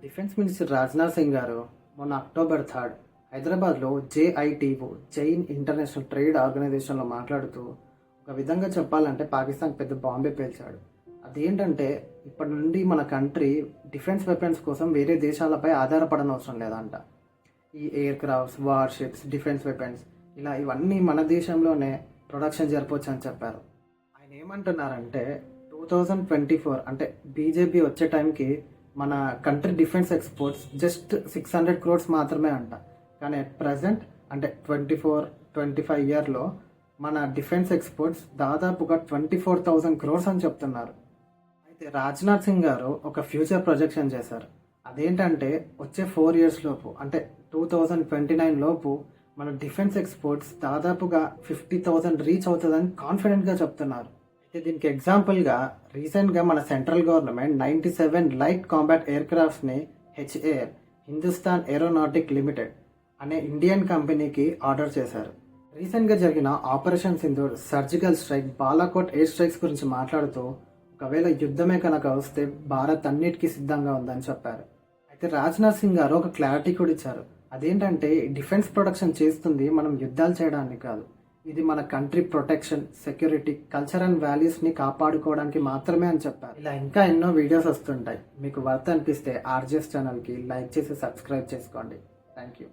Defence minister Rajnath Singh గారు మొన్న October 3 హైదరాబాద్లో జేఐటీఓ జైన్ ఇంటర్నేషనల్ ట్రేడ్ ఆర్గనైజేషన్లో మాట్లాడుతూ ఒక విధంగా చెప్పాలంటే పాకిస్తాన్ పెద్ద బాంబే పేల్చాడు. అదేంటంటే ఇప్పటి నుండి మన కంట్రీ డిఫెన్స్ వెపన్స్ కోసం వేరే దేశాలపై ఆధారపడనవసరం లేదంట. ఈ air crafts, warships, defence weapons ఇవన్నీ మన దేశంలోనే ప్రొడక్షన్ జరపవచ్చు అని చెప్పారు. ఆయన ఏమంటున్నారంటే 2024 అంటే బీజేపీ వచ్చే టైంకి మన country defence exports just 600 crores మాత్రమే అంట. కానీ అట్ ప్రజెంట్ అంటే 24-25 ఇయర్లో మన డిఫెన్స్ ఎక్స్పోర్ట్స్ దాదాపుగా 24,000 crores అని చెప్తున్నారు. అయితే రాజ్నాథ్ సింగ్ గారు ఒక ఫ్యూచర్ ప్రొజెక్షన్ చేశారు. అదేంటంటే వచ్చే 4 years లోపు అంటే 2029 లోపు మన డిఫెన్స్ ఎక్స్పోర్ట్స్ దాదాపుగా 50,000 రీచ్ అవుతుందని కాన్ఫిడెంట్గా చెప్తున్నారు. అయితే దీనికి ఎగ్జాంపుల్గా రీసెంట్గా మన central government 97 light combat air క్రాఫ్ట్స్ని హెచ్ఏఎల్ హిందుస్థాన్ ఏరోనాటిక్ లిమిటెడ్ అనే ఇండియన్ కంపెనీకి ఆర్డర్ చేశారు. రీసెంట్గా జరిగిన operation Sindoor, surgical strike, Balakot air strikes గురించి మాట్లాడుతూ ఒకవేళ యుద్ధమే కనుక వస్తే భారత్ అన్నిటికీ సిద్ధంగా ఉందని చెప్పారు. అయితే రాజ్నాథ్ సింగ్ గారు ఒక క్లారిటీ కూడా ఇచ్చారు. అదేంటంటే డిఫెన్స్ ప్రొడక్షన్ చేస్తుంది మనం యుద్ధాలు చేయడానికి కాదు, ఇది మన country protection, security, culture and వాల్యూస్ని కాపాడుకోవడానికి మాత్రమే అని చెప్పారు. ఇలా ఇంకా ఎన్నో వీడియోస్ వస్తుంటాయి. మీకు వర్త్ అనిపిస్తే ఆర్జేఎస్ ఛానల్కి లైక్ చేసి సబ్స్క్రైబ్ చేసుకోండి. Thank you.